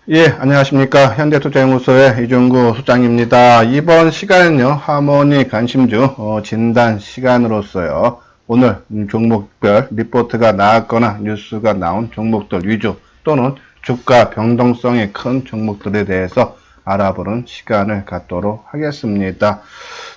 예, 안녕하십니까. 현대투자연구소의 이종구 소장입니다. 이번 시간은요, 하모니 관심주 진단 시간으로서요, 오늘 종목별 리포트가 나왔거나 뉴스가 나온 종목들 위주 또는 주가 변동성이 큰 종목들에 대해서 알아보는 시간을 갖도록 하겠습니다.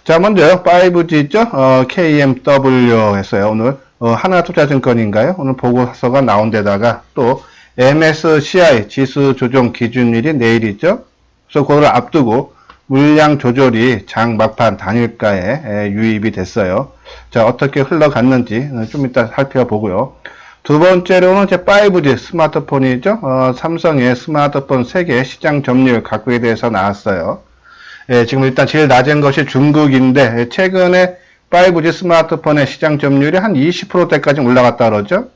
자, 먼저 5G 있죠? KMW 했어요. 오늘 하나투자증권인가요? 오늘 보고서가 나온 데다가 또 MSCI 지수 조정 기준일이 내일이죠. 그래서 그걸 앞두고 물량 조절이 장 막판 단일가에 유입이 됐어요. 자, 어떻게 흘러갔는지 좀 이따 살펴보고요. 두 번째로는 이제 5G 스마트폰이죠. 삼성의 스마트폰 세계 시장 점유율 각국에 대해서 나왔어요. 예, 지금 일단 제일 낮은 것이 중국인데 최근에 5G 스마트폰의 시장 점유율이 한 20%대까지 올라갔다 그러죠.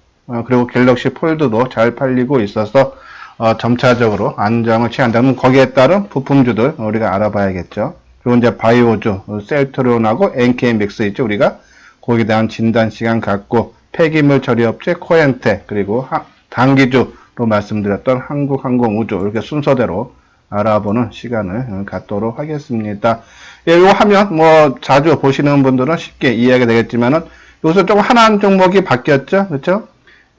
그리고 갤럭시 폴드도 잘 팔리고 있어서 점차적으로 안정을 취한다면 거기에 따른 부품주들 우리가 알아봐야겠죠. 그리고 이제 바이오주, 셀트론하고 NK맥스 있죠. 우리가 거기에 대한 진단 시간 갖고 폐기물 처리업체 코엔테 그리고 단기주로 말씀드렸던 한국항공우주 이렇게 순서대로 알아보는 시간을 갖도록 하겠습니다. 예, 요 화면 뭐 자주 보시는 분들은 쉽게 이해하게 되겠지만은 여기서 조금 하나한 종목이 바뀌었죠. 그렇죠?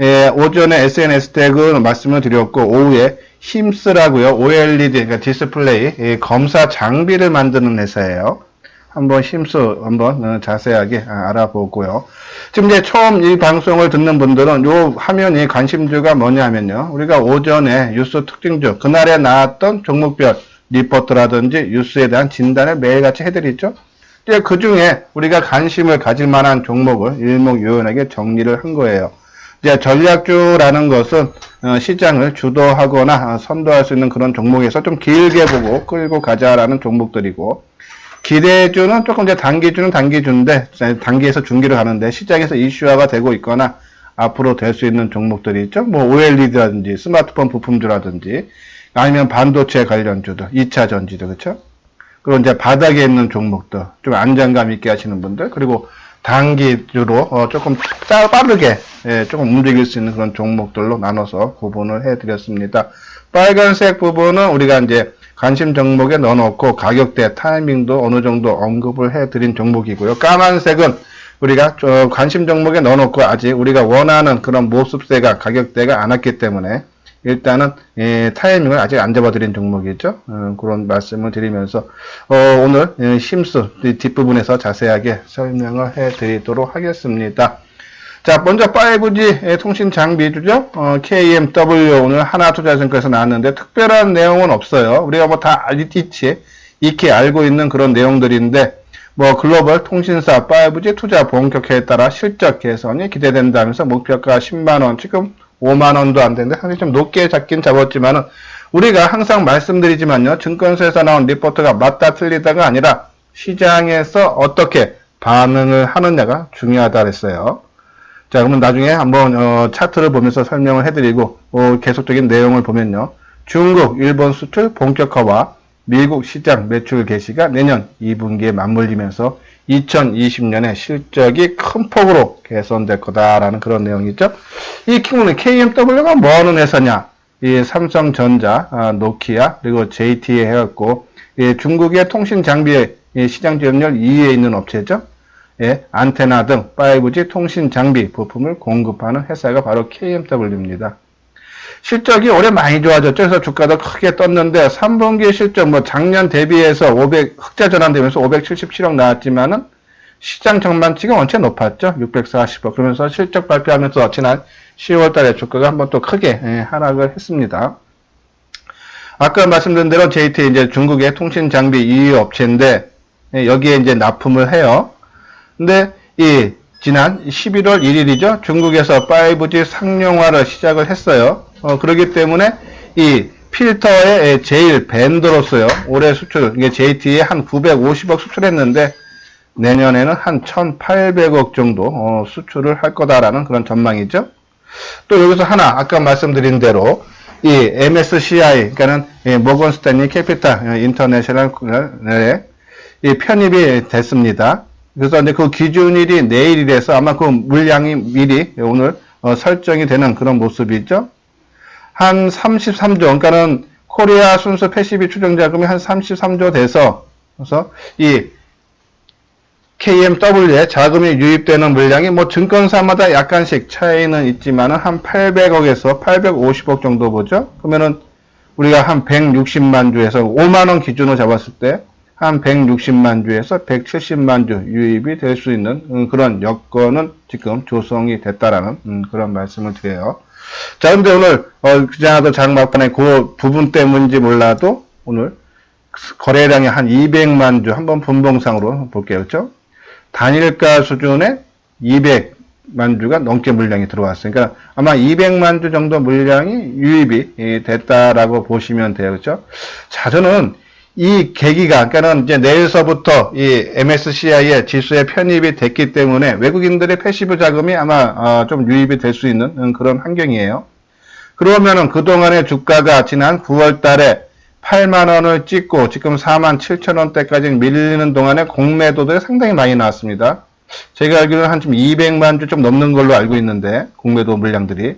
예, 오전에 SNS 태그 말씀을 드렸고 오후에 힘스라고요. OLED 그러니까 디스플레이 검사 장비를 만드는 회사예요. 한번 힘스 한번 자세하게 알아보고요. 지금 이제 처음 이 방송을 듣는 분들은 요 화면이 관심주가 뭐냐면요. 우리가 오전에 뉴스 특징주 그날에 나왔던 종목별 리포트라든지 뉴스에 대한 진단을 매일같이 해드리죠. 이제 그 중에 우리가 관심을 가질 만한 종목을 일목요연하게 정리를 한 거예요. 이제 전략주라는 것은 시장을 주도하거나 선도할 수 있는 그런 종목에서 좀 길게 보고 끌고 가자라는 종목들이고, 기대주는 조금 이제 단기주는 단기주인데 단기에서 중기로 가는데 시장에서 이슈화가 되고 있거나 앞으로 될 수 있는 종목들이 있죠. 뭐 OLED라든지 스마트폰 부품주라든지 아니면 반도체 관련주들, 2차 전지들, 그렇죠? 그리고 이제 바닥에 있는 종목들, 좀 안정감 있게 하시는 분들, 그리고 단기주로 조금 빠르게 조금 움직일 수 있는 그런 종목들로 나눠서 구분을 해드렸습니다. 빨간색 부분은 우리가 이제 관심 종목에 넣어놓고 가격대, 타이밍도 어느 정도 언급을 해드린 종목이고요. 까만색은 우리가 관심 종목에 넣어놓고 아직 우리가 원하는 그런 모습세가 가격대가 안 왔기 때문에 일단은 타이밍을 아직 안 잡아드린 종목이죠. 그런 말씀을 드리면서 오늘 힘스 뒷부분에서 자세하게 설명을 해드리도록 하겠습니다. 자, 먼저 5G 통신 장비주죠. KMW 오늘 하나투자증권에서 나왔는데 특별한 내용은 없어요. 우리가 뭐 다 익히 알고 있는 그런 내용들인데 뭐 글로벌 통신사 5G 투자 본격화에 따라 실적 개선이 기대된다면서 목표가 10만원, 지금 5만원도 안 되는데 상당히 좀 높게 잡긴 잡았지만은 우리가 항상 말씀드리지만요. 증권사에서 나온 리포트가 맞다 틀리다가 아니라 시장에서 어떻게 반응을 하느냐가 중요하다 그랬어요. 자, 그러면 나중에 한번 차트를 보면서 설명을 해드리고 계속적인 내용을 보면요. 중국, 일본 수출 본격화와 미국 시장 매출 개시가 내년 2분기에 맞물리면서 2020년에 실적이 큰 폭으로 개선될 거다라는 그런 내용이죠. 이 KMW가 뭐 하는 회사냐? 이 삼성전자, 노키아, 그리고 JT에 해갖고 중국의 통신 장비의 시장 점유율 2위에 있는 업체죠. 예, 안테나 등 5G 통신 장비 부품을 공급하는 회사가 바로 KMW입니다. 실적이 올해 많이 좋아졌죠. 그래서 주가도 크게 떴는데 3분기 실적 뭐 작년 대비해서 흑자 전환되면서 577억 나왔지만은 시장 전망치가 원체 높았죠. 640억. 그러면서 실적 발표하면서 지난 10월 달에 주가가 한번 또 크게 하락을 했습니다. 아까 말씀드린 대로 JT 이제 중국의 통신 장비 2위 업체인데 여기에 이제 납품을 해요. 근데 지난 11월 1일이죠. 중국에서 5G 상용화를 시작을 했어요. 그렇기 때문에 이 필터의 제일 밴드로서요. 올해 수출, 이게 JT에 한 950억 수출했는데 내년에는 한 1,800억 정도 수출을 할 거다라는 그런 전망이죠. 또 여기서 하나 아까 말씀드린 대로 이 MSCI, 그러니까는 모건 스탠리 캐피탈 인터내셔널에 편입이 됐습니다. 그래서 이제 그 기준일이 내일이라서 아마 그 물량이 미리 오늘 설정이 되는 그런 모습이죠. 한 33조, 그러니까는 코리아 순수 패시비 추정 자금이 한 33조 돼서, 그래서 이 KMW에 자금이 유입되는 물량이 뭐 증권사마다 약간씩 차이는 있지만은 한 800억에서 850억 정도 보죠. 그러면은 우리가 한 160만 주에서 5만 원 기준으로 잡았을 때 한 160만 주에서 170만 주 유입이 될 수 있는 그런 여건은 지금 조성이 됐다라는 그런 말씀을 드려요. 자, 근데 오늘 그자도 장 막판에 그 부분 때문인지 몰라도 오늘 거래량이 한 200만 주 한번 분봉상으로 볼게요. 그렇죠? 단일가 수준의 200만 주가 넘게 물량이 들어왔어요. 그러니까 아마 200만 주 정도 물량이 유입이 됐다라고 보시면 돼요. 그렇죠? 자, 저는 이 계기가, 그러니까는 이제 내일서부터 이 MSCI의 지수에 편입이 됐기 때문에 외국인들의 패시브 자금이 아마 좀 유입이 될 수 있는 그런 환경이에요. 그러면은 그동안의 주가가 지난 9월 달에 8만 원을 찍고 지금 4만 7천 원대까지 밀리는 동안에 공매도들이 상당히 많이 나왔습니다. 제가 알기로는 한 좀 200만 주 좀 넘는 걸로 알고 있는데, 공매도 물량들이.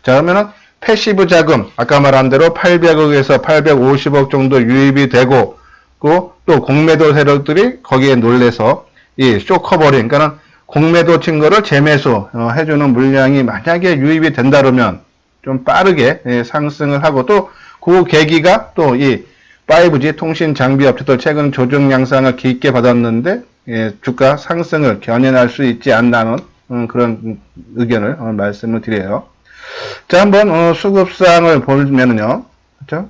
자, 그러면은 패시브 자금, 아까 말한 대로 800억에서 850억 정도 유입이 되고, 또 공매도 세력들이 거기에 놀래서 이 쇼커버링, 그러니까는 공매도 친 거를 재매수 해주는 물량이 만약에 유입이 된다 그러면 좀 빠르게 상승을 하고, 또 그 계기가 또 이 5G 통신 장비 업체들 최근 조정 양상을 깊게 받았는데 주가 상승을 견인할 수 있지 않나는 그런 의견을 말씀을 드려요. 자, 한번 수급상을 보면은요, 그렇죠?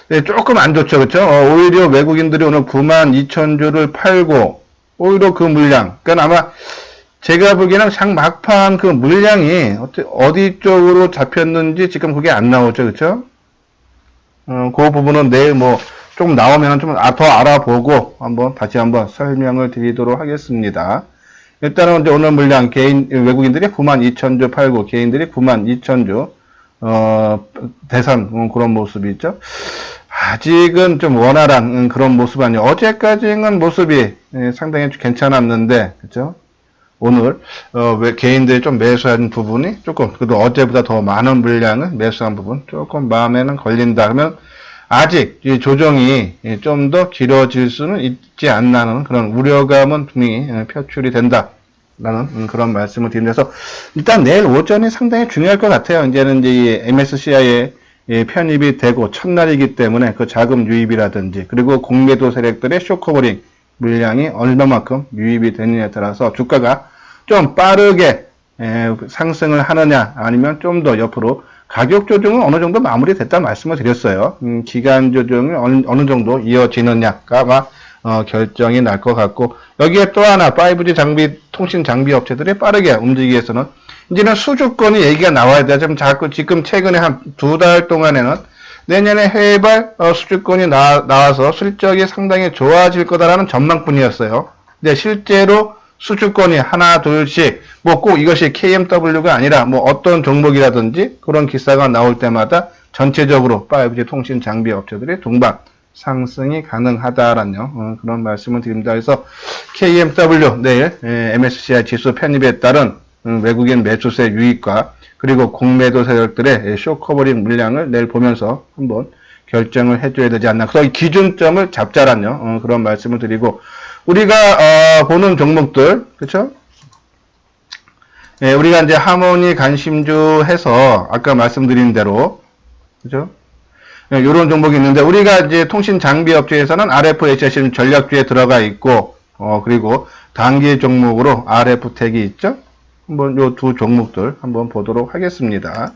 네, 조금 안 좋죠, 그렇죠? 오히려 외국인들이 오늘 92,000주를 팔고 오히려 그 물량, 그러니까 아마 제가 보기에는 장 막판 그 물량이 어디 쪽으로 잡혔는지 지금 그게 안 나오죠, 그렇죠? 그 부분은 내일 뭐 좀 나오면 좀 더 알아보고 다시 한번 설명을 드리도록 하겠습니다. 일단은 이제 오늘 물량 외국인들이 92,000주 팔고 개인들이 92,000주 대산 그런 모습이 있죠. 아직은 좀 원활한 그런 모습 아니에요. 어제까지는 모습이 상당히 괜찮았는데, 그렇죠? 오늘 개인들이 좀 매수한 부분이 조금 그래도 어제보다 더 많은 물량을 매수한 부분 조금 마음에는 걸린다 그러면 아직 이 조정이 좀 더 길어질 수는 있지 않나는 그런 우려감은 분명히 표출이 된다라는 그런 말씀을 드리면서 일단 내일 오전이 상당히 중요할 것 같아요. 이제는 이제 이 MSCI에 편입이 되고 첫날이기 때문에 그 자금 유입이라든지 그리고 공매도 세력들의 쇼커버링 물량이 얼마만큼 유입이 되느냐에 따라서 주가가 좀 빠르게 상승을 하느냐 아니면 좀 더 옆으로 가격 조정은 어느 정도 마무리됐다 말씀을 드렸어요. 기간 조정이 어느 정도 이어지느냐가 아마 결정이 날 것 같고 여기에 또 하나 5G 장비 통신 장비 업체들이 빠르게 움직이기 위해서는 이제는 수주권이 얘기가 나와야 돼요. 지금 최근에 한 2달 동안에는 내년에 해외발 수주권이 나와서 실적이 상당히 좋아질 거다라는 전망뿐이었어요. 근데 실제로 수주권이 하나 둘씩 뭐 꼭 이것이 KMW가 아니라 뭐 어떤 종목이라든지 그런 기사가 나올 때마다 전체적으로 5G 통신 장비 업체들이 동반 상승이 가능하다라는 그런 말씀을 드립니다. 그래서 KMW 내일 MSCI 지수 편입에 따른 외국인 매수세 유입과 그리고 공매도 세력들의 쇼커버링 물량을 내일 보면서 한번 결정을 해줘야 되지 않나. 그래서 기준점을 잡자라는 그런 말씀을 드리고 우리가 보는 종목들 그렇죠? 우리가 이제 하모니 간심주 해서 아까 말씀드린 대로 그렇죠? 이런 종목이 있는데 우리가 이제 통신 장비 업체에서는 RFHS 전략주에 들어가 있고 그리고 단기 종목으로 RF텍이 있죠? 한번 요 두 종목들 한번 보도록 하겠습니다.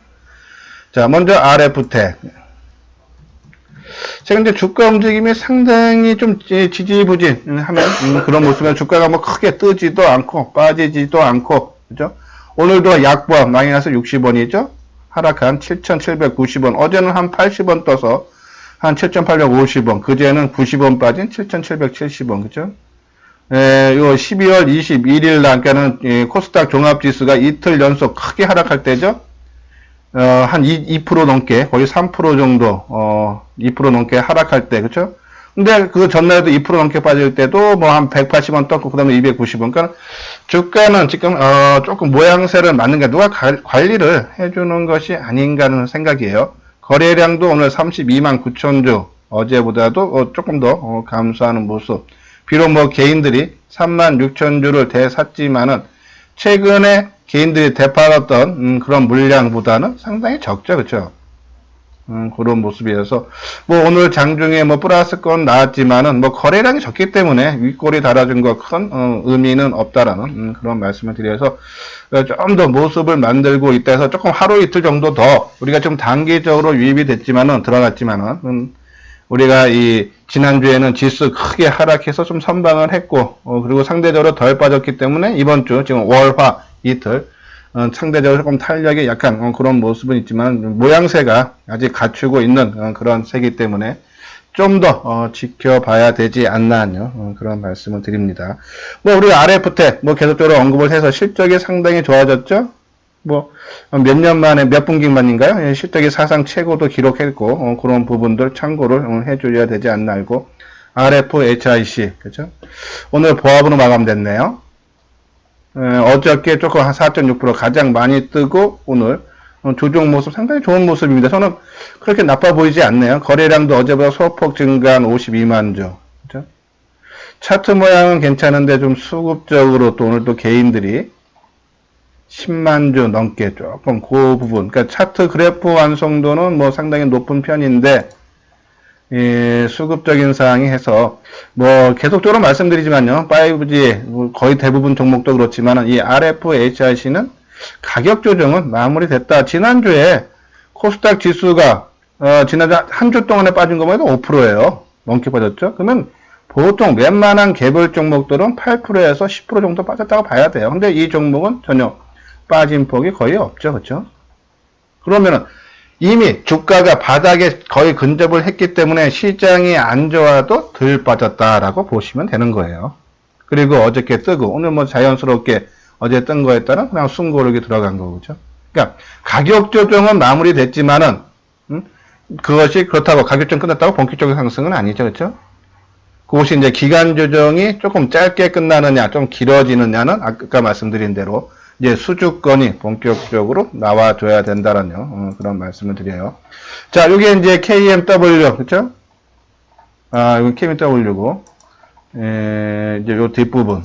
자, 먼저 RF텍. 제가 이제 주가 움직임이 상당히 좀 지지부진하면 그런 모습은 주가가 뭐 크게 뜨지도 않고 빠지지도 않고 그죠? 오늘도 약보합 마이너스 60원이죠? 하락한 7,790원. 어제는 한 80원 떠서 한 7,850원. 그제는 90원 빠진 7,770원. 그죠? 요 12월 21일 날, 그러니까는 코스닥 종합지수가 이틀 연속 크게 하락할 때죠? 한 2% 넘게, 거의 3% 정도, 2% 넘게 하락할 때, 그쵸? 근데 그 전날에도 2% 넘게 빠질 때도 뭐 한 180원 떴고, 그 다음에 290원. 그러니까 주가는 지금, 조금 모양새를 맞는 게 누가 관리를 해주는 것이 아닌가 하는 생각이에요. 거래량도 오늘 32만 9천 주, 어제보다도 조금 더 감소하는 모습. 비록 뭐 개인들이 3만 6천 주를 대샀지만은 최근에 개인들이 되팔았던 그런 물량보다는 상당히 적죠, 그렇죠? 그런 모습이어서 뭐 오늘 장중에 뭐 플러스권 나왔지만은 뭐 거래량이 적기 때문에 윗골이 달아준 거 큰 의미는 없다라는 그런 말씀을 드려서 좀 더 모습을 만들고 있다 해서 조금 하루 이틀 정도 더 우리가 좀 단기적으로 유입이 됐지만은 들어갔지만은 우리가 이 지난주에는 지수 크게 하락해서 좀 선방을 했고 그리고 상대적으로 덜 빠졌기 때문에 이번 주 지금 월화 이틀 상대적으로 조금 탄력이 약한 그런 모습은 있지만 모양새가 아직 갖추고 있는 그런 새이기 때문에 좀 더 지켜봐야 되지 않나 하는 그런 말씀을 드립니다. 뭐 우리 RF텍 뭐 계속적으로 언급을 해서 실적이 상당히 좋아졌죠. 뭐 몇 년 만에 몇 분기 만인가요? 실적이 사상 최고도 기록했고 그런 부분들 참고를 해줘야 되지 않나 알고 RFHIC 그죠? 오늘 보합으로 마감됐네요. 어저께 조금 한 4.6% 가장 많이 뜨고 오늘 조정 모습 상당히 좋은 모습입니다. 저는 그렇게 나빠 보이지 않네요. 거래량도 어제보다 소폭 증가한 52만 주. 그죠? 차트 모양은 괜찮은데 좀 수급적으로 또 오늘 또 개인들이 10만 주 넘게 조금 그 부분. 그러니까 차트 그래프 완성도는 뭐 상당히 높은 편인데 수급적인 사항이 해서 뭐 계속적으로 말씀드리지만요. 5G 거의 대부분 종목도 그렇지만 이 RFHIC는 가격 조정은 마무리됐다. 지난주에 코스닥 지수가 지난주 한 주 동안에 빠진 것만 해도 5%예요. 넘게 빠졌죠. 그러면 보통 웬만한 개별 종목들은 8%에서 10% 정도 빠졌다고 봐야 돼요. 근데 이 종목은 전혀 빠진 폭이 거의 없죠. 그렇죠? 그러면은 이미 주가가 바닥에 거의 근접을 했기 때문에 시장이 안 좋아도 덜 빠졌다라고 보시면 되는 거예요. 그리고 어저께 뜨고 오늘 뭐 자연스럽게 어제 뜬 거에 따라 그냥 숨고르기 들어간 거죠. 그러니까 가격 조정은 마무리됐지만은 그것이 그렇다고 가격 조정 끝났다고 본격적인 상승은 아니죠. 그렇죠? 그것이 이제 기간 조정이 조금 짧게 끝나느냐 좀 길어지느냐는 아까 말씀드린 대로 이제 수주권이 본격적으로 나와줘야 된다라는 그런 말씀을 드려요. 자, 요게 이제 KMW, 그쵸? 이건 KMW고, 이제 요 뒷부분.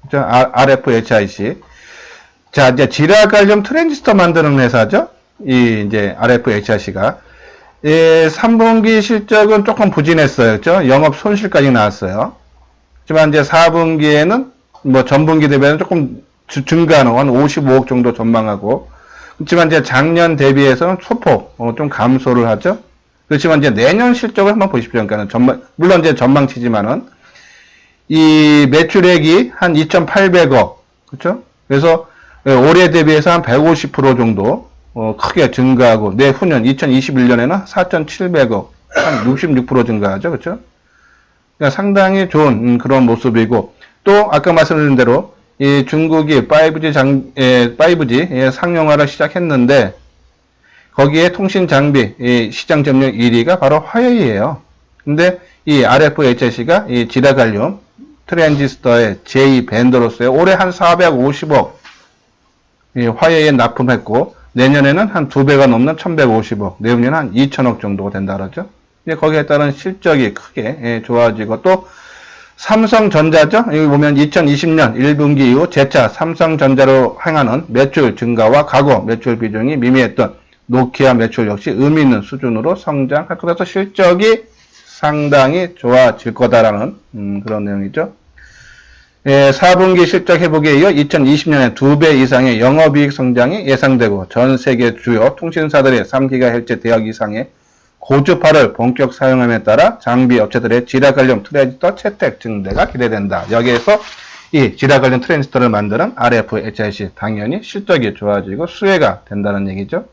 그쵸? RFHIC. 자, 이제 지라갈륨 트랜지스터 만드는 회사죠? 이제 RFHIC가. 3분기 실적은 조금 부진했어요. 그쵸? 영업 손실까지 나왔어요. 하지만 이제 4분기에는 뭐 전분기 대비해서 조금 증가하는 한 55억 정도 전망하고 그렇지만 이제 작년 대비해서는 소폭 좀 감소를 하죠. 그렇지만 이제 내년 실적을 한번 보십시오. 그러니까 물론 이제 전망치지만은 이 매출액이 한 2,800억 그렇죠? 그래서 올해 대비해서 한 150% 정도 크게 증가하고 내후년 2021년에는 4,700억 한 66% 증가하죠. 그렇죠? 그러니까 상당히 좋은 그런 모습이고 또 아까 말씀드린 대로 이 중국이 5G 상용화를 시작했는데 거기에 통신 장비 시장 점유율 1위가 바로 화웨이예요. 근데 이 RFHIC가 이 지라갈륨 트랜지스터의 제2 벤더로서요. 올해 한 450억 화웨이에 납품했고 내년에는 한 2배가 넘는 1150억, 내후년은 한 2000억 정도가 된다 그러죠. 거기에 따른 실적이 크게 좋아지고 또 삼성전자죠. 여기 보면 2020년 1분기 이후 재차 삼성전자로 향하는 매출 증가와 과거 매출 비중이 미미했던 노키아 매출 역시 의미 있는 수준으로 성장할 것에서 실적이 상당히 좋아질 거다라는 그런 내용이죠. 4분기 실적 회복에 이어 2020년에 2배 이상의 영업이익 성장이 예상되고 전 세계 주요 통신사들의 3GHz 대역 이상의 고주파를 본격 사용함에 따라 장비 업체들의 지라갈륨 트랜지스터 채택 증대가 기대된다. 여기에서 이 지라갈륨 트랜지스터를 만드는 RFHIC 당연히 실적이 좋아지고 수혜가 된다는 얘기죠.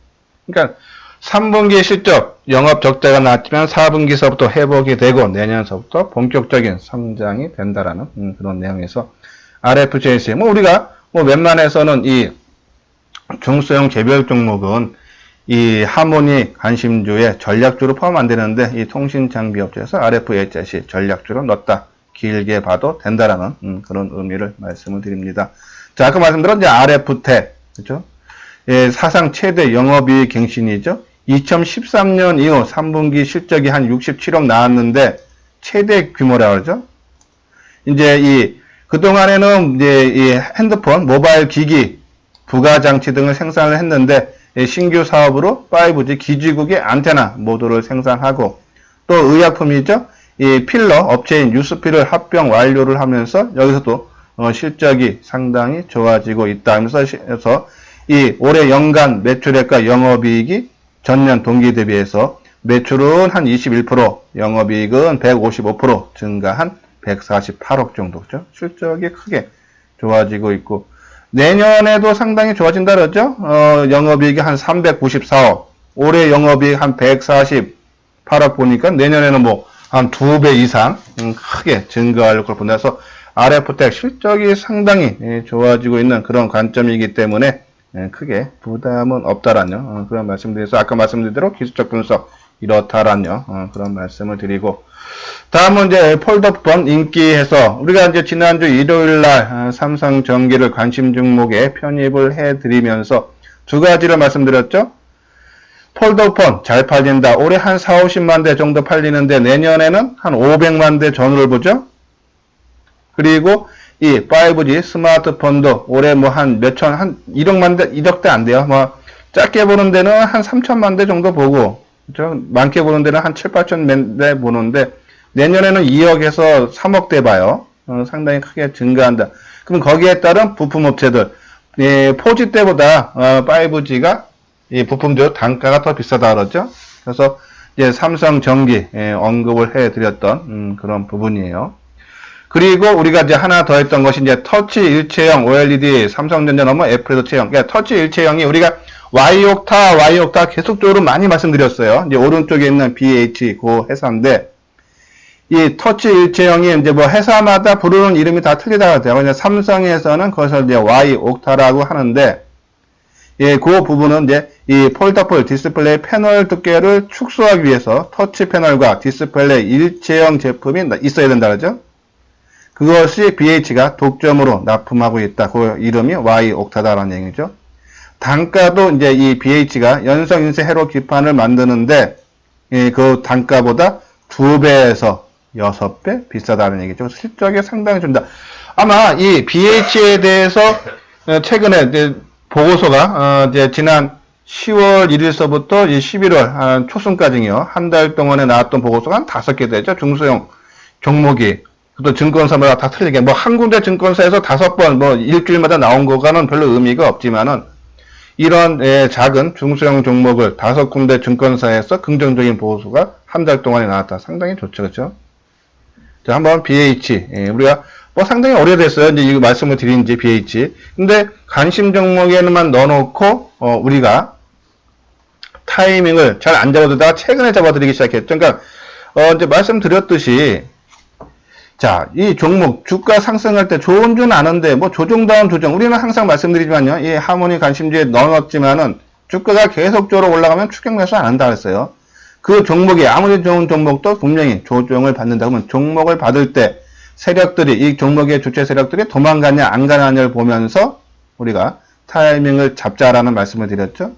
그러니까 3분기 실적 영업 적자가 나왔지만 4분기서부터 회복이 되고 내년서부터 본격적인 성장이 된다라는 그런 내용에서 RFHIC 우리가 웬만해서는 이 중소형 개별 종목은 이 하모니 관심주에 전략주로 포함 안 되는데 이 통신 장비 업체에서 RFHIC 전략주로 넣었다. 길게 봐도 된다라는 그런 의미를 말씀을 드립니다. 자, 아까 말씀드린 이제 RF텍, 그죠? 사상 최대 영업이익 갱신이죠. 2013년 이후 3분기 실적이 한 67억 나왔는데 최대 규모라 그러죠. 이제 그동안에는 이제 이 핸드폰, 모바일 기기, 부가장치 등을 생산을 했는데 신규 사업으로 5G 기지국의 안테나 모듈을 생산하고 또 의약품이죠. 이 필러 업체인 유스필을 합병 완료를 하면서 여기서도 실적이 상당히 좋아지고 있다 하면서 이 올해 연간 매출액과 영업이익이 전년 동기 대비해서 매출은 한 21%, 영업이익은 155% 증가한 148억 정도죠. 실적이 크게 좋아지고 있고 내년에도 상당히 좋아진다 그러죠. 영업이익이 한 394억, 올해 영업이익 한 148억 보니까 내년에는 뭐 한 2배 이상 크게 증가할 걸 본다 해서 RF텍 실적이 상당히 좋아지고 있는 그런 관점이기 때문에 크게 부담은 없다라는 그런 말씀드려서 아까 말씀드린 대로 기술적 분석 이렇다라는 그런 말씀을 드리고 다음은 이제 폴더폰 인기해서 우리가 이제 지난주 일요일날 삼성전기를 관심 종목에 편입을 해드리면서 두 가지를 말씀드렸죠. 폴더폰 잘 팔린다. 올해 한 4, 50만 대 정도 팔리는데 내년에는 한 500만 대 전후를 보죠. 그리고 이 5G 스마트폰도 올해 뭐 한 몇천, 한 1억만 대, 1억대 안 돼요. 뭐 작게 보는 데는 한 3천만 대 정도 보고, 그렇죠? 많게 보는 데는 한 7, 8천 대 보는데 내년에는 2억에서 3억 대 봐요. 상당히 크게 증가한다. 그럼 거기에 따른 부품업체들, 4G 때보다 5G가 이 부품들 단가가 더 비싸다 그러죠. 그래서 이제 삼성전기 언급을 해드렸던 그런 부분이에요. 그리고 우리가 이제 하나 더 했던 것이 이제 터치 일체형 OLED 삼성전자 넘어 애플에도 체형. 그러니까 터치 일체형이 우리가 Y옥타 계속적으로 많이 말씀드렸어요. 이제 오른쪽에 있는 BH 그 회사인데 이 터치 일체형이 이제 뭐 회사마다 부르는 이름이 다 틀리다고 해요. 그냥 삼성에서는 그것을 이제 Y옥타라고 하는데 그 부분은 이제 이 폴더블 디스플레이 패널 두께를 축소하기 위해서 터치 패널과 디스플레이 일체형 제품이 있어야 된다 그러죠. 그것이 BH가 독점으로 납품하고 있다. 그 이름이 Y옥타다라는 얘기죠. 단가도 이제 이 BH가 연성 인쇄 회로 기판을 만드는데 그 단가보다 2배에서 6배 비싸다는 얘기죠. 실적이 상당히 준다. 아마 이 BH에 대해서 최근에 이제 보고서가 이제 지난 10월 1일서부터 11월 초순까지요. 한 달 동안에 나왔던 보고서가 한 5개 되죠. 중소형 종목이. 또 증권사마다 다 틀리게. 뭐 한 군데 증권사에서 5번 뭐 일주일마다 나온 거가는 별로 의미가 없지만은 이런 작은 중소형 종목을 5군데 증권사에서 긍정적인 보고서가 한 달 동안에 나왔다. 상당히 좋죠. 그렇죠? 자, 한번 BH. 우리가 뭐 상당히 오래됐어요. 이제 이 말씀을 드린 지 BH. 근데 관심 종목에만 넣어놓고 우리가 타이밍을 잘 안 잡아두다가 최근에 잡아드리기 시작했죠. 그러니까 이제 말씀드렸듯이 자, 이 종목 주가 상승할 때 좋은 줄 아는데 뭐 조정다운 조정. 우리는 항상 말씀드리지만요. 이 하모니 관심주에 넣어놨지만은 주가가 계속적으로 올라가면 추격 매수 안 한다 그랬어요. 그 종목이 아무리 좋은 종목도 분명히 조정을 받는다 그러면 종목을 받을 때 세력들이 이 종목의 주체 세력들이 도망가냐 안 가냐를 보면서 우리가 타이밍을 잡자라는 말씀을 드렸죠.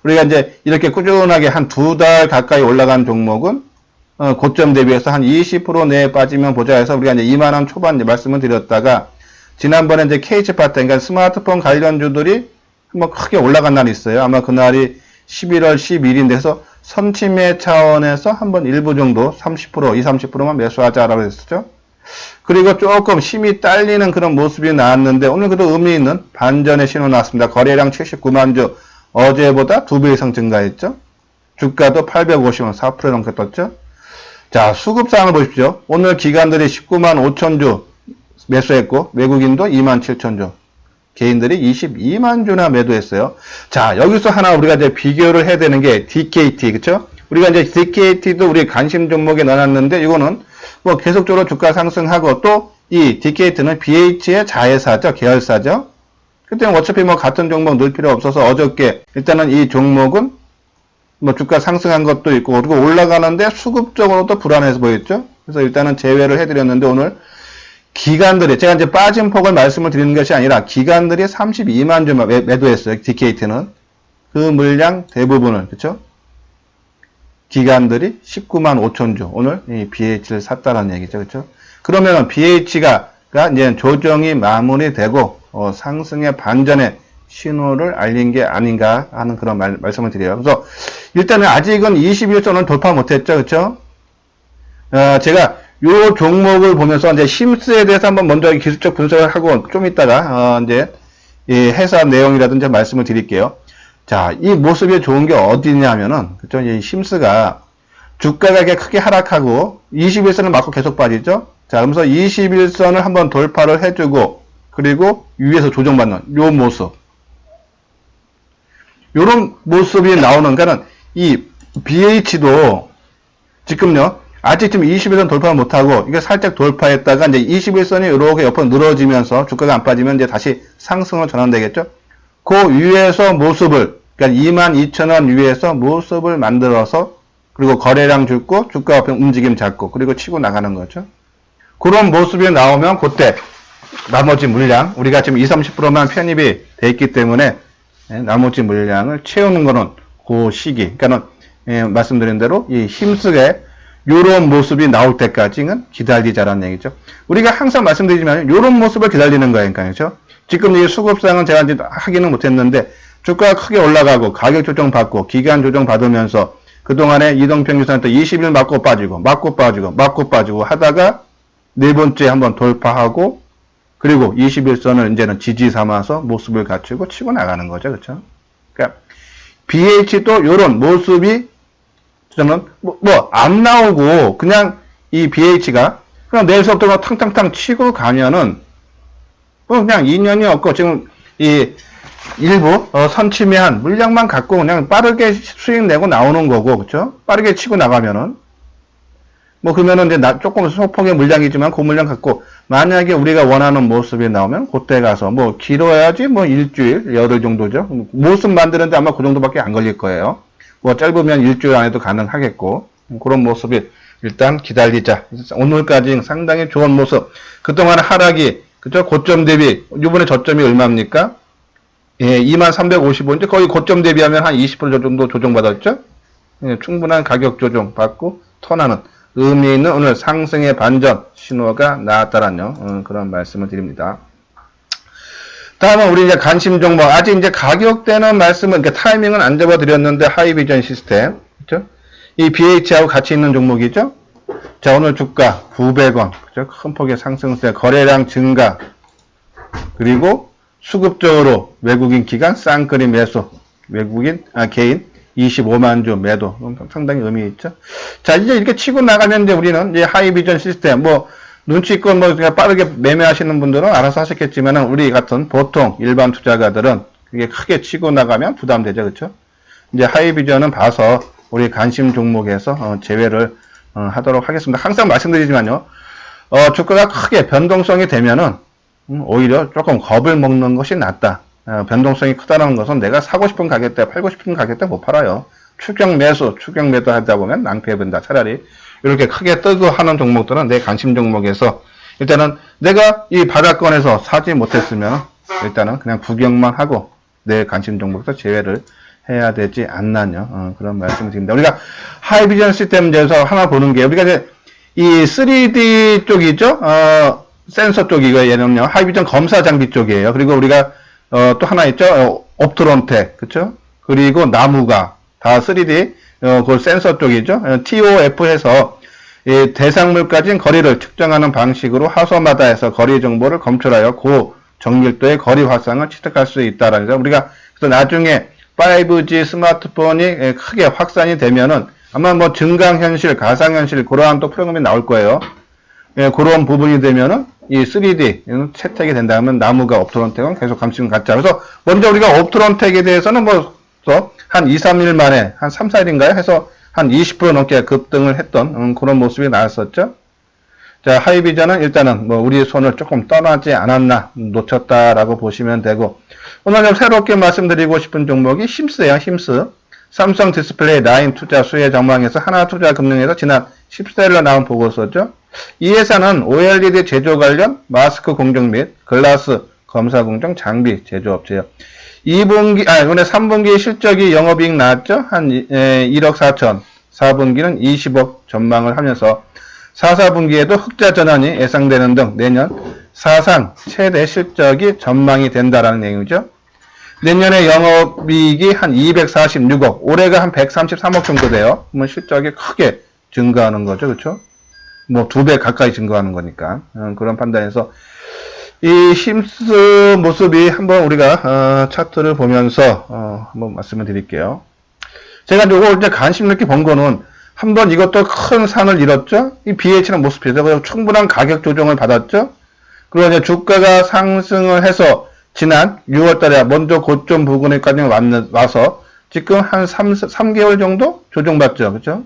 우리가 이제 이렇게 꾸준하게 한 2달 가까이 올라간 종목은 고점 대비해서 한 20% 내에 빠지면 보자 해서 우리가 이제 2만원 초반 말씀을 드렸다가 지난번에 이제 KH파트, 그러니까 스마트폰 관련주들이 한번 크게 올라간 날이 있어요. 아마 그날이 11월 10일인데 해서 선침해 차원에서 한번 일부 정도 30%, 30%만 매수하자라고 했었죠. 그리고 조금 힘이 딸리는 그런 모습이 나왔는데 오늘 그래도 의미 있는 반전의 신호 나왔습니다. 거래량 79만 주, 어제보다 2배 이상 증가했죠. 주가도 850원, 4% 넘게 떴죠. 자, 수급상을 보십시오. 오늘 기관들이 19만 5천 주 매수했고 외국인도 2만 7천 주, 개인들이 22만 주나 매도했어요. 자, 여기서 하나 우리가 이제 비교를 해야 되는 게 DKT, 그쵸? 우리가 이제 DKT도 우리 관심 종목에 넣어놨는데 이거는 뭐 계속적으로 주가 상승하고 또 이 DKT는 BH의 자회사죠. 계열사죠. 그때는 어차피 뭐 같은 종목 넣을 필요 없어서 어저께 일단은 이 종목은 뭐 주가 상승한 것도 있고 그리고 올라가는데 수급적으로도 불안해서 보였죠. 그래서 일단은 제외를 해드렸는데 오늘 기관들이 제가 이제 빠진 폭을 말씀을 드리는 것이 아니라 기관들이 32만 주 매도했어요. DKT는 그 물량 대부분을 그렇죠. 기관들이 19만 5천 주 오늘 이 BH를 샀다는 얘기죠. 그렇죠? 그러면 BH가 이제 조정이 마무리되고 상승의 반전의 신호를 알린 게 아닌가 하는 그런 말씀을 드려요. 그래서 일단은 아직은 21선을 돌파 못했죠. 그렇죠? 제가 요 종목을 보면서 이제 힘스에 대해서 한번 먼저 기술적 분석을 하고 좀 이따가 이제 이 회사 내용이라든지 말씀을 드릴게요. 자, 이 모습이 좋은 게 어디냐면은 그죠? 이 힘스가 주가가 크게 하락하고 21선을 맞고 계속 빠지죠. 자, 그러면서 21선을 한번 돌파를 해주고 그리고 위에서 조정받는 요 모습. 요런 모습이 나오는 거는 이 BH도 지금요. 아직 지금 21선 돌파를 못하고 이게 살짝 돌파했다가 이제 21선이 이렇게 옆으로 늘어지면서 주가가 안 빠지면 이제 다시 상승으로 전환되겠죠. 그 위에서 모습을 그러니까 22,000원 위에서 모습을 만들어서 그리고 거래량 줄고 주가 앞에 움직임 잡고 그리고 치고 나가는 거죠. 그런 모습이 나오면 그때 나머지 물량 우리가 지금 20-30%만 편입이 돼 있기 때문에 나머지 물량을 채우는 거는 그 시기 그러니까는 말씀드린 대로 이 힘쓰게 요런 모습이 나올 때까지는 기다리자라는 얘기죠. 우리가 항상 말씀드리지만 요런 모습을 기다리는 거예요. 그렇죠? 지금 이 수급상은 제가 이제 하기는 못했는데 주가가 크게 올라가고 가격 조정 받고 기간 조정 받으면서 그동안에 이동평균선 또 20일 맞고 빠지고 하다가 네 번째 한번 돌파하고 그리고 21선을 이제는 지지 삼아서 모습을 갖추고 치고 나가는 거죠. 그렇죠? 그러니까 BH도 요런 모습이 저는 안 나오고 그냥 이 BH가 그냥 내일서부터 탕탕탕 치고 가면은 그냥 인연이 없고 지금 이 일부 선침해한 물량만 갖고 그냥 빠르게 수익 내고 나오는 거고 그렇죠? 빠르게 치고 나가면은 그러면은 이제 조금 소폭의 물량이지만 그 물량 갖고 만약에 우리가 원하는 모습이 나오면 그때 가서 길어야지 일주일 열흘 정도죠. 모습 만드는데 아마 그 정도밖에 안 걸릴 거예요. 짧으면 일주일 안에도 가능하겠고 그런 모습이 일단 기다리자. 오늘까지 상당히 좋은 모습. 그동안 하락이 그죠? 고점 대비 이번에 저점이 얼마입니까? 예, 2355인데 거의 고점 대비하면 한 20% 정도 조정받았죠? 예, 충분한 가격 조정 받고 턴하는 의미 있는 오늘 상승의 반전 신호가 나왔다라는 그런 말씀을 드립니다. 다음은 우리 이제 관심 종목. 아직 이제 가격대는 말씀은, 그러니까 타이밍은 안 잡아드렸는데, 하이비전 시스템. 그죠? 이 BH하고 같이 있는 종목이죠? 자, 오늘 주가 900원. 그죠? 큰 폭의 상승세, 거래량 증가. 그리고 수급적으로 외국인 기관 쌍끌이 매수. 개인 25만 주 매도. 상당히 의미 있죠? 자, 이제 이렇게 치고 나가면 이제 우리는 이제 하이비전 시스템, 눈치껏 그냥 빠르게 매매하시는 분들은 알아서 하셨겠지만 우리 같은 보통 일반 투자가들은 그게 크게 치고 나가면 부담되죠. 그렇죠? 이제 하이비전은 봐서 우리 관심 종목에서 제외를 하도록 하겠습니다. 항상 말씀드리지만요. 주가가 크게 변동성이 되면은 오히려 조금 겁을 먹는 것이 낫다. 변동성이 크다는 것은 내가 사고 싶은 가격대, 팔고 싶은 가격대 못 팔아요. 추격 매수 하다 보면 낭패해본다. 차라리 이렇게 크게 뜨고 하는 종목들은 내 관심 종목에서 일단은 내가 이 바닥권에서 사지 못했으면 일단은 그냥 구경만 하고 내 관심 종목에서 제외를 해야 되지 않나요? 그런 말씀을 드립니다. 우리가 하이비전 시스템에서 하나 보는 게 우리가 이제 이 3D 쪽이죠? 센서 쪽이고 얘는요. 하이비전 검사 장비 쪽이에요. 그리고 우리가 또 하나 있죠? 옵트론텍, 그쵸? 그리고 나무가 다 3D 그 센서 쪽이죠. TOF 해서 대상물까지는 거리를 측정하는 방식으로 하소마다 해서 거리 정보를 검출하여 고정밀도의 거리 확산을 취득할 수 있다라는 거. 우리가 그래서 나중에 5G 스마트폰이 크게 확산이 되면은 아마 증강현실, 가상현실 그러한 또 프로그램이 나올 거예요. 그런 부분이 되면은 이 3D 채택이 된다면 나무가 옵트론텍은 계속 관심 갖자. 그래서 먼저 우리가 옵트론텍에 대해서는 한 2, 3일 만에 한 3, 4일인가요? 해서 한 20% 넘게 급등을 했던 그런 모습이 나왔었죠. 자, 하이비전은 일단은 우리의 손을 조금 떠나지 않았나, 놓쳤다라고 보시면 되고, 오늘 새롭게 말씀드리고 싶은 종목이 힘스예요, 힘스. 삼성 디스플레이 라인 투자 수혜 전망에서 하나투자금융에서 지난 10세일로 나온 보고서죠. 이 회사는 OLED 제조 관련 마스크 공정 및 글라스 검사 공정 장비 제조업체예요. 이번에 3분기 실적이 영업이익 나왔죠? 한 1억 4천. 4분기는 20억 전망을 하면서 4분기에도 흑자 전환이 예상되는 등 내년 사상 최대 실적이 전망이 된다라는 내용이죠. 내년에 영업이익이 한 246억, 올해가 한 133억 정도 돼요. 그러면 실적이 크게 증가하는 거죠. 그렇죠? 뭐 2배 가까이 증가하는 거니까. 그런 판단에서 이 힘스 모습이 한번 우리가 차트를 보면서 한번 말씀을 드릴게요. 제가 이걸 이제 관심 있게 본 거는 한번 이것도 큰 산을 잃었죠. 이 BH는 모습에서 충분한 가격 조정을 받았죠. 그리고 이제 주가가 상승을 해서 지난 6월 달에 먼저 고점 부근에까지 와서 지금 한 3개월 정도 조정받죠. 그죠?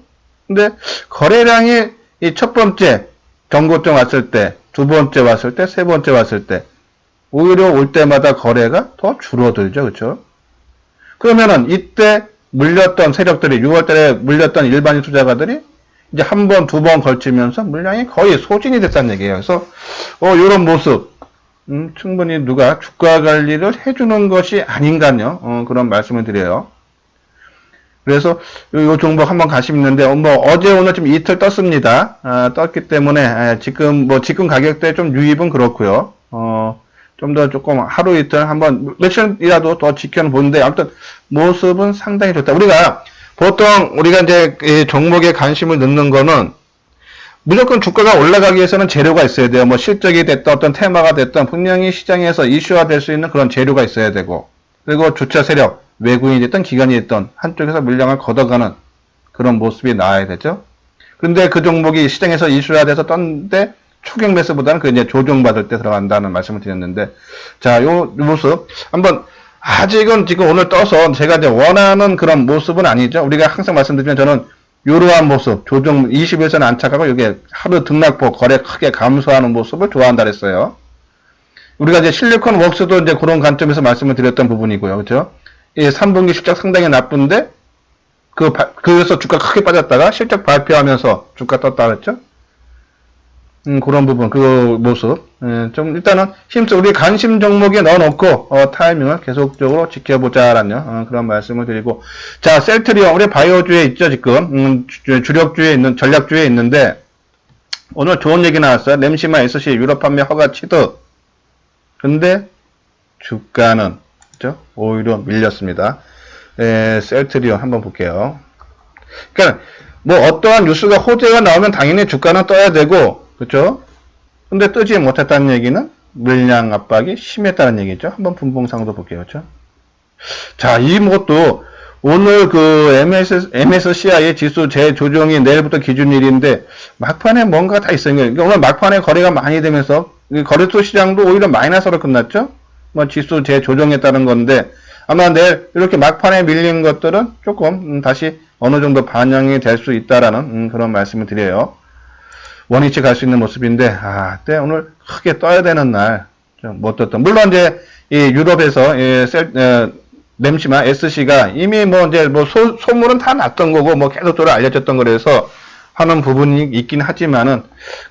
근데 거래량이 이 첫 번째 전고점 왔을 때, 두 번째 왔을 때, 세 번째 왔을 때, 오히려 올 때마다 거래가 더 줄어들죠. 그죠? 그러면은 이때 물렸던 세력들이, 6월 달에 물렸던 일반인 투자가들이 이제 한 번, 두 번 걸치면서 물량이 거의 소진이 됐다는 얘기예요. 그래서, 이런 모습, 충분히 누가 주가 관리를 해주는 것이 아닌가요? 그런 말씀을 드려요. 그래서 이 종목 한번 관심 있는데, 뭐 어제 오늘 좀 이틀 떴습니다. 떴기 때문에 지금 가격대 좀 유입은 그렇고요. 좀 더 조금 하루 이틀 한번 며칠이라도 더 지켜보는데 아무튼 모습은 상당히 좋다. 우리가 이제 이 종목에 관심을 넣는 거는 무조건 주가가 올라가기 위해서는 재료가 있어야 돼요. 뭐 실적이 됐든 어떤 테마가 됐든 분명히 시장에서 이슈화 될 수 있는 그런 재료가 있어야 되고, 그리고 주체 세력, 외국인이 됐든 기관이 됐든 한쪽에서 물량을 걷어가는 그런 모습이 나와야 되죠. 그런데 그 종목이 시장에서 이슈화 돼서 떴는데 초경 매수보다는 그 이제 조정받을 때 들어간다는 말씀을 드렸는데, 자, 요 모습 한번 아직은 지금 오늘 떠서 제가 이제 원하는 그런 모습은 아니죠. 우리가 항상 말씀드리면 저는 이러한 모습, 조정 20에서는 안착하고 이게 하루 등락폭 거래 크게 감소하는 모습을 좋아한다 그랬어요. 우리가 이제 실리콘 웍스도 이제 그런 관점에서 말씀을 드렸던 부분이고요. 그렇죠? 이 3분기 실적 상당히 나쁜데 그래서 주가 크게 빠졌다가 실적 발표하면서 주가 떴다 그랬죠? 그런 부분, 그 모습. 좀, 일단은, 힘써 우리 관심 종목에 넣어놓고, 타이밍을 계속적으로 지켜보자라는, 그런 말씀을 드리고. 자, 셀트리온, 우리 바이오주에 있죠, 지금. 주력주에 있는, 전략주에 있는데, 오늘 좋은 얘기 나왔어요. 램시마 SC 유럽 판매 허가 취득. 근데, 주가는, 그죠? 오히려 밀렸습니다. 셀트리온 한번 볼게요. 그러니까, 뭐, 어떠한 뉴스가 호재가 나오면 당연히 주가는 떠야 되고, 그렇죠? 근데 뜨지 못했다는 얘기는 물량 압박이 심했다는 얘기죠. 한번 분봉상도 볼게요. 그렇죠? 자, 이것도 오늘 그 MSCI 지수 재조정이 내일부터 기준일인데 막판에 뭔가 다 있어요. 그러니까 오늘 막판에 거래가 많이 되면서 거래소 시장도 오히려 마이너스로 끝났죠. 뭐 지수 재조정했다는 건데 아마 내일 이렇게 막판에 밀린 것들은 조금 다시 어느 정도 반영이 될 수 있다라는 그런 말씀을 드려요. 원위치 갈 수 있는 모습인데, 때 오늘 크게 떠야 되는 날, 좀 못 떴던. 물론 이제, 이 유럽에서, 램시마 SC가 이미 소문은 다 났던 거고, 계속적으로 알려졌던 거라서 하는 부분이 있긴 하지만은,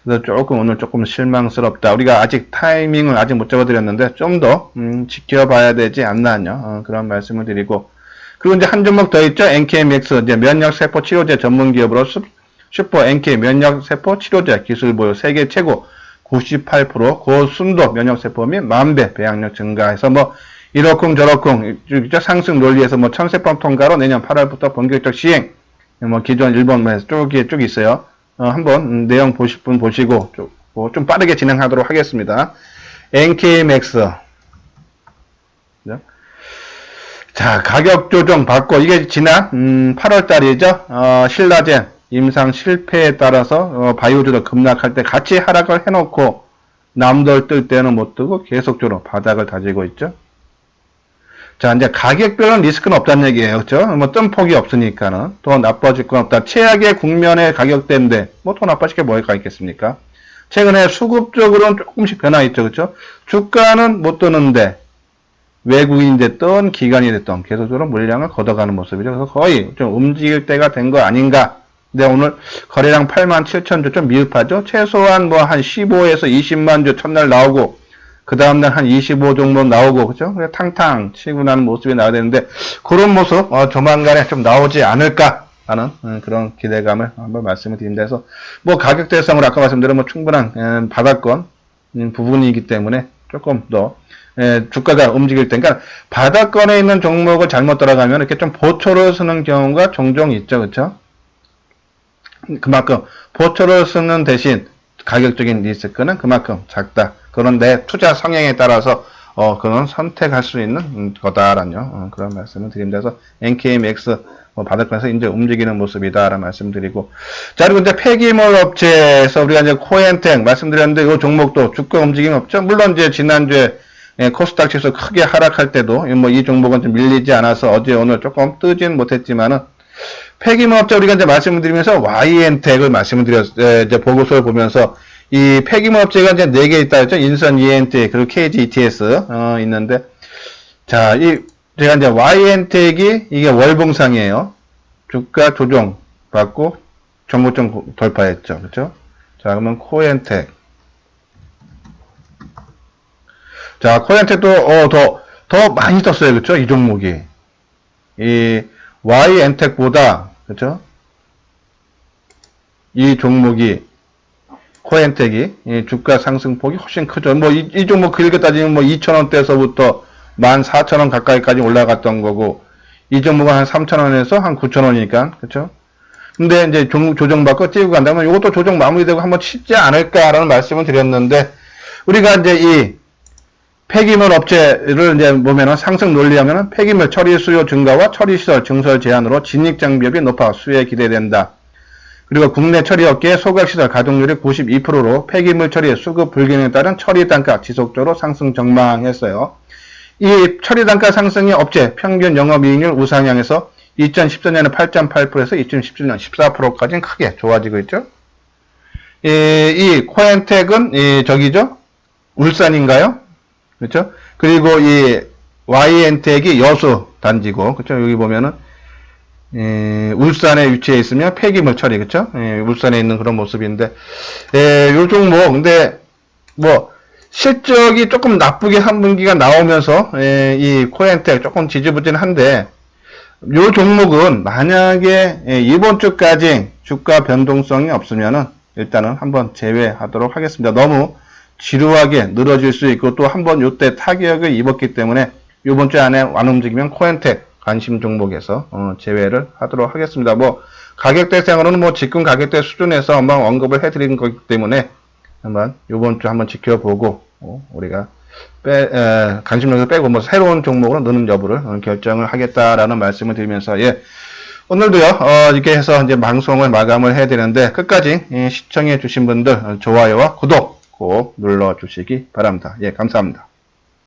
오늘 조금 실망스럽다. 우리가 아직 타이밍을 아직 못 잡아드렸는데, 좀 더, 지켜봐야 되지 않나요? 그런 말씀을 드리고. 그리고 이제 한 종목 더 있죠? NKMX, 이제 면역세포 치료제 전문 기업으로 슈퍼 NK 면역세포 치료제 기술 보유 세계 최고 98% 고순도 면역세포 및 만배 배양력 증가해서 이러쿵저러쿵 상승 논리에서 천세포 통과로 내년 8월부터 본격적 시행 기존 일본에서 쭉 있어요. 한번 내용 보실 분 보시고 좀 빠르게 진행하도록 하겠습니다. NKMX 자 가격 조정 받고 이게 지난 8월 달이죠. 신라젠 임상 실패에 따라서 바이오주도 급락할 때 같이 하락을 해놓고 남들 뜰 때는 못 뜨고 계속적으로 바닥을 다지고 있죠. 자 이제 가격별은 리스크는 없다는 얘기예요. 그렇죠? 뜬 폭이 없으니까는 더 나빠질 건 없다. 최악의 국면의 가격대인데 더 나빠질 게 뭐가 있겠습니까? 최근에 수급적으로는 조금씩 변화 있죠. 그렇죠? 주가는 못 뜨는데 외국인이 됐던 기관이 됐던 계속적으로 물량을 걷어가는 모습이죠. 그래서 거의 좀 움직일 때가 된 거 아닌가. 근데 오늘 거래량 87,000주 좀 미흡하죠. 최소한 한 15에서 20만 주 첫날 나오고 그 다음날 한 25 정도 나오고 그죠? 탕탕 치고 나는 모습이 나와야 되는데 그런 모습 조만간에 좀 나오지 않을까 하는 그런 기대감을 한번 말씀을 드립니다. 그래서 뭐 가격 대성으로 아까 말씀드린 뭐 충분한 바닥권 부분이기 때문에 조금 더 주가가 움직일 때, 그러니까 바닥권에 있는 종목을 잘못 따라가면 이렇게 좀 보초를 쓰는 경우가 종종 있죠, 그렇죠? 그만큼 보초를 쓰는 대신 가격적인 리스크는 그만큼 작다. 그런데 투자 성향에 따라서 그런 선택할 수 있는 거다라는 그런 말씀을 드립니다. 그래서 NKMX 바닥권에서 이제 움직이는 모습이다라는 말씀드리고, 자, 그리고 이제 폐기물 업체에서 우리가 이제 코엔텍 말씀드렸는데 이 종목도 주가 움직임 없죠. 물론 이제 지난주에 코스닥 지수 크게 하락할 때도 뭐 이 종목은 좀 밀리지 않아서 어제 오늘 조금 뜨진 못했지만은 폐기물 업체 우리가 이제 말씀을 드리면서 YN텍을 말씀을 드렸어요. 이제 보고서를 보면서 이 폐기물 업체가 이제 4개 있다 했죠. 인선 ENT 그리고 KG ETS 있는데, 자, 제가 이제 YN텍이 이게 월봉상이에요. 주가 조정 받고 정고점 돌파했죠. 그렇죠? 자, 그러면 코엔텍. 자, 코엔텍도 더 많이 떴어요. 그렇죠? 이 종목이. 이 YN텍보다 그렇죠? 이 종목이 코엔텍이 주가 상승폭이 훨씬 크죠. 뭐 이 종목 길게 따지면 뭐 2,000원대에서부터 14,000원 가까이까지 올라갔던 거고, 이 종목은 한 3,000원에서 한 9,000원이니까, 그쵸? 근데 이제 조정받고 띄고 간다면 이것도 조정 마무리되고 한번 치지 않을까라는 말씀을 드렸는데, 우리가 이제 이 폐기물 업체를 이제 보면은 상승 논리하면은 폐기물 처리 수요 증가와 처리시설 증설 제한으로 진입장벽이 높아 수요에 기대된다. 그리고 국내 처리업계의 소각시설 가동률이 92%로 폐기물 처리 수급 불균형에 따른 처리 단가 지속적으로 상승 전망했어요. 이 처리 단가 상승이 업체 평균 영업이익률 우상향에서 2014년에 8.8%에서 2017년 14%까지는 크게 좋아지고 있죠. 이 코엔텍은 저기죠? 울산인가요? 그렇죠? 그리고 이 YN텍이 여수 단지고, 그렇죠? 여기 보면은 울산에 위치해 있으면 폐기물 처리, 그쵸? 울산에 있는 그런 모습인데, 요 종목, 근데, 뭐, 실적이 조금 나쁘게 3분기가 나오면서, 이 코엔텍 조금 지지부진한데, 요 종목은 만약에, 이번 주까지 주가 변동성이 없으면은, 일단은 한번 제외하도록 하겠습니다. 너무 지루하게 늘어질 수 있고, 또 한번 요때 타격을 입었기 때문에, 요번 주 안에 안 움직이면 코엔텍, 관심 종목에서 제외를 하도록 하겠습니다. 뭐 가격대상으로는 뭐 지금 가격대 수준에서 한번 언급을 해드린 거기 때문에 한번 이번 주 한번 지켜보고 우리가 관심 종목에서 빼고 뭐 새로운 종목으로 넣는 여부를 결정을 하겠다라는 말씀을 드리면서, 예, 오늘도요 이렇게 해서 이제 방송을 마감을 해야 되는데, 끝까지 시청해 주신 분들 좋아요와 구독 꼭 눌러 주시기 바랍니다. 예, 감사합니다.